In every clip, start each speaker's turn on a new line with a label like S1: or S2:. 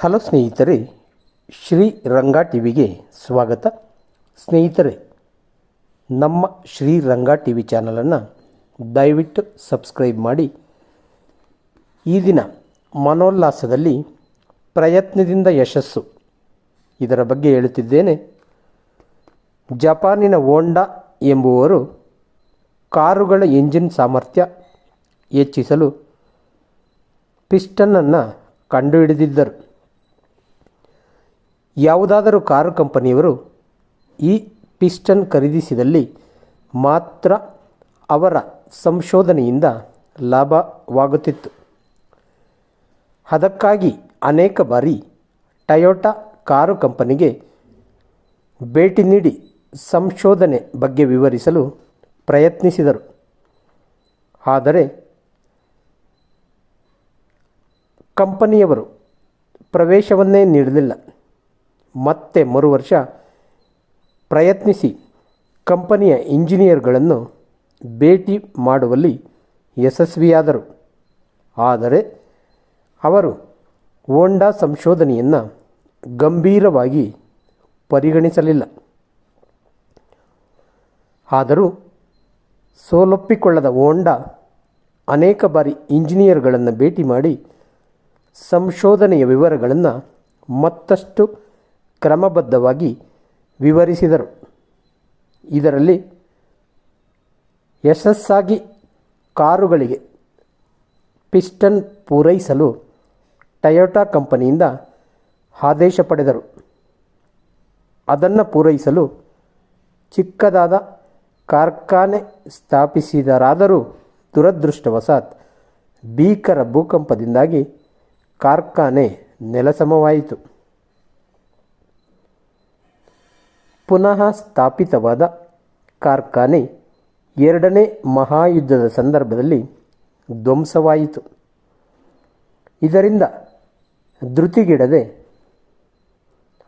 S1: Hello ಸ್ನೇಹಿತರೆ, ಶ್ರೀ ರಂಗ ಟಿವಿಗೆ ಸ್ವಾಗತ. ಸ್ನೇಹಿತರೆ, ನಮ್ಮ ಶ್ರೀ ರಂಗ ಟಿವಿ ಚಾನಲನ್ನು ದಯವಿಟ್ಟು ಸಬ್ಸ್ಕ್ರೈಬ್ ಮಾಡಿ. ಈ ದಿನ ಮನೋಲ್ಲಾಸದಲ್ಲಿ ಪ್ರಯತ್ನದಿಂದ ಯಶಸ್ಸು ಇದರ ಬಗ್ಗೆ ಹೇಳುತ್ತಿದ್ದೇನೆ. ಜಪಾನಿನ ಹೋಂಡಾ ಎಂಬುವರು ಕಾರುಗಳ ಎಂಜಿನ್ ಸಾಮರ್ಥ್ಯ ಹೆಚ್ಚಿಸಲು ಪಿಸ್ಟನನ್ನು ಕಂಡುಹಿಡಿದಿದ್ದರು. ಯಾವುದಾದರೂ ಕಾರು ಕಂಪನಿಯವರು ಈ ಪಿಸ್ಟನ್ ಖರೀದಿಸಿದಲ್ಲಿ ಮಾತ್ರ ಅವರ ಸಂಶೋಧನೆಯಿಂದ ಲಾಭವಾಗುತ್ತಿತ್ತು. ಅದಕ್ಕಾಗಿ ಅನೇಕ ಬಾರಿ ಟೊಯೋಟಾ ಕಾರು ಕಂಪನಿಗೆ ಭೇಟಿ ನೀಡಿ ಸಂಶೋಧನೆ ಬಗ್ಗೆ ವಿವರಿಸಲು ಪ್ರಯತ್ನಿಸಿದರು. ಆದರೆ ಕಂಪನಿಯವರು ಪ್ರವೇಶವನ್ನೇ ನೀಡಲಿಲ್ಲ. ಮತ್ತೆ ಮರುವರ್ಷ ಪ್ರಯತ್ನಿಸಿ ಕಂಪನಿಯ ಇಂಜಿನಿಯರ್ಗಳನ್ನು ಭೇಟಿ ಮಾಡುವಲ್ಲಿ ಯಶಸ್ವಿಯಾದರು. ಆದರೆ ಅವರು ಹೋಂಡಾ ಸಂಶೋಧನೆಯನ್ನು ಗಂಭೀರವಾಗಿ ಪರಿಗಣಿಸಲಿಲ್ಲ. ಆದರೂ ಸೋಲೊಪ್ಪಿಕೊಳ್ಳದ ಹೋಂಡಾ ಅನೇಕ ಬಾರಿ ಇಂಜಿನಿಯರ್ಗಳನ್ನು ಭೇಟಿ ಮಾಡಿ ಸಂಶೋಧನೆಯ ವಿವರಗಳನ್ನು ಮತ್ತಷ್ಟು ಕ್ರಮಬದ್ಧವಾಗಿ ವಿವರಿಸಿದರು. ಇದರಲ್ಲಿ ಯಶಸ್ಸಾಗಿ ಕಾರುಗಳಿಗೆ ಪಿಸ್ಟನ್ ಪೂರೈಸಲು ಟೊಯೋಟಾ ಕಂಪನಿಯಿಂದ ಆದೇಶ ಪಡೆದರು. ಅದನ್ನು ಪೂರೈಸಲು ಚಿಕ್ಕದಾದ ಕಾರ್ಖಾನೆ ಸ್ಥಾಪಿಸಿದರಾದರೂ ದುರದೃಷ್ಟವಶಾತ್ ಭೀಕರ ಭೂಕಂಪದಿಂದಾಗಿ ಕಾರ್ಖಾನೆ ನೆಲಸಮವಾಯಿತು. ಪುನಃ ಸ್ಥಾಪಿತವಾದ ಕಾರ್ಖಾನೆ ಎರಡನೇ ಮಹಾಯುದ್ಧದ ಸಂದರ್ಭದಲ್ಲಿ ಧ್ವಂಸವಾಯಿತು. ಇದರಿಂದ ಧೃತಿಗೆಡದೆ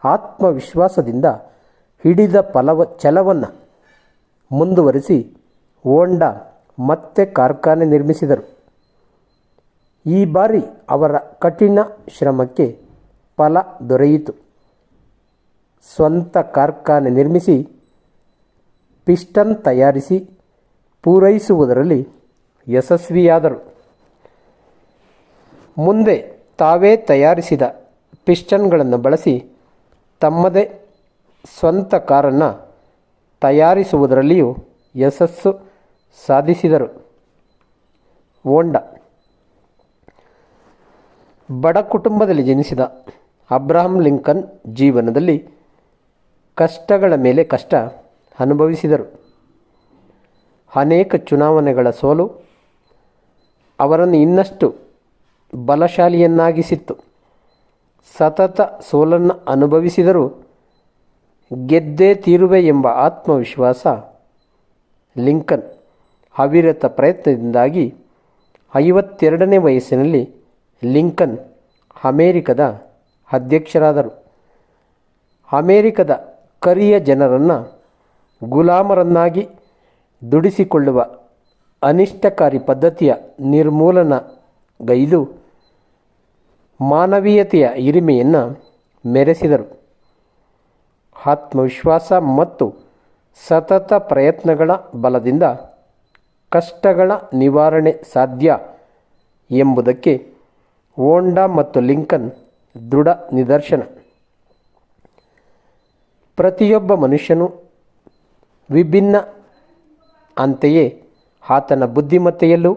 S1: ಆತ್ಮವಿಶ್ವಾಸದಿಂದ ಹಿಡಿದ ಛಲವನ್ನು ಮುಂದುವರಿಸಿ ಹೋಂಡಾ ಮತ್ತೆ ಕಾರ್ಖಾನೆ ನಿರ್ಮಿಸಿದರು. ಈ ಬಾರಿ ಅವರ ಕಠಿಣ ಶ್ರಮಕ್ಕೆ ಫಲ ದೊರೆಯಿತು. ಸ್ವಂತ ಕಾರ್ಖಾನೆ ನಿರ್ಮಿಸಿ ಪಿಸ್ಟನ್ ತಯಾರಿಸಿ ಪೂರೈಸುವುದರಲ್ಲಿ ಯಶಸ್ವಿಯಾದರು. ಮುಂದೆ ತಾವೇ ತಯಾರಿಸಿದ ಪಿಸ್ಟನ್ಗಳನ್ನು ಬಳಸಿ ತಮ್ಮದೇ ಸ್ವಂತ ಕಾರನ್ನು ತಯಾರಿಸುವುದರಲ್ಲಿಯೂ ಯಶಸ್ಸು ಸಾಧಿಸಿದರು. ಹೋಂಡಾ ಬಡ ಕುಟುಂಬದಲ್ಲಿ ಜನಿಸಿದ ಅಬ್ರಹಂ ಲಿಂಕನ್ ಜೀವನದಲ್ಲಿ ಕಷ್ಟಗಳ ಮೇಲೆ ಕಷ್ಟ ಅನುಭವಿಸಿದರು. ಅನೇಕ ಚುನಾವಣೆಗಳ ಸೋಲು ಅವರನ್ನು ಇನ್ನಷ್ಟು ಬಲಶಾಲಿಯನ್ನಾಗಿಸಿತ್ತು. ಸತತ ಸೋಲನ್ನು ಅನುಭವಿಸಿದರೂ ಗೆದ್ದೇ ತೀರುವೆ ಎಂಬ ಆತ್ಮವಿಶ್ವಾಸ ಲಿಂಕನ್ ಅವಿರತ ಪ್ರಯತ್ನದಿಂದಾಗಿ 52ನೇ ವಯಸ್ಸಿನಲ್ಲಿ ಲಿಂಕನ್ ಅಮೇರಿಕದ ಅಧ್ಯಕ್ಷರಾದರು. ಅಮೇರಿಕದ ಕರಿಯ ಜನರನ್ನು ಗುಲಾಮರನ್ನಾಗಿ ದುಡಿಸಿಕೊಳ್ಳುವ ಅನಿಷ್ಟಕಾರಿ ಪದ್ಧತಿಯ ನಿರ್ಮೂಲನಗೈದು ಮಾನವೀಯತೆಯ ಹಿರಿಮೆಯನ್ನು ಮೆರೆಸಿದರು. ಆತ್ಮವಿಶ್ವಾಸ ಮತ್ತು ಸತತ ಪ್ರಯತ್ನಗಳ ಬಲದಿಂದ ಕಷ್ಟಗಳ ನಿವಾರಣೆ ಸಾಧ್ಯ ಎಂಬುದಕ್ಕೆ ಹೋಂಡಾ ಮತ್ತು ಲಿಂಕನ್ ದೃಢ ನಿದರ್ಶನ. ಪ್ರತಿಯೊಬ್ಬ ಮನುಷ್ಯನು ವಿಭಿನ್ನ, ಅಂತೆಯೇ ಆತನ ಬುದ್ಧಿಮತ್ತೆಯಲ್ಲೂ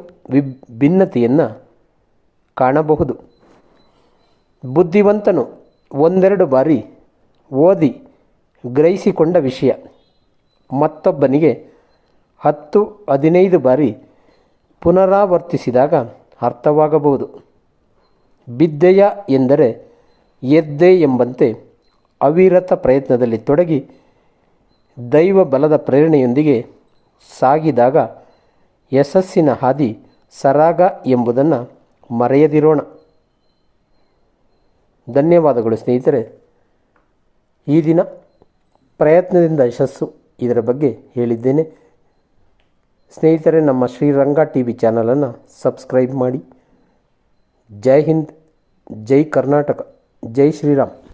S1: ಭಿನ್ನತೆಯನ್ನು ಕಾಣಬಹುದು. ಬುದ್ಧಿವಂತನು ಒಂದೆರಡು ಬಾರಿ ಓದಿ ಗ್ರಹಿಸಿಕೊಂಡ ವಿಷಯ ಮತ್ತೊಬ್ಬನಿಗೆ 10-15 ಬಾರಿ ಪುನರಾವರ್ತಿಸಿದಾಗ ಅರ್ಥವಾಗಬಹುದು. ಬಿದ್ದೆಯ ಎಂದರೆ ಎದ್ದೆ ಎಂಬಂತೆ ಅವಿರತ ಪ್ರಯತ್ನದಲ್ಲಿ ತೊಡಗಿ ದೈವ ಬಲದ ಪ್ರೇರಣೆಯೊಂದಿಗೆ ಸಾಗಿದಾಗ ಯಶಸ್ಸಿನ ಹಾದಿ ಸರಾಗ ಎಂಬುದನ್ನು ಮರೆಯದಿರೋಣ. ಧನ್ಯವಾದಗಳು ಸ್ನೇಹಿತರೆ. ಈ ದಿನ ಪ್ರಯತ್ನದಿಂದ ಯಶಸ್ಸು ಇದರ ಬಗ್ಗೆ ಹೇಳಿದ್ದೇನೆ. ಸ್ನೇಹಿತರೆ, ನಮ್ಮ ಶ್ರೀರಂಗ ಟಿವಿ ಚಾನಲನ್ನು ಸಬ್ಸ್ಕ್ರೈಬ್ ಮಾಡಿ. ಜೈ ಹಿಂದ್, ಜೈ ಕರ್ನಾಟಕ, ಜೈ ಶ್ರೀರಾಮ್.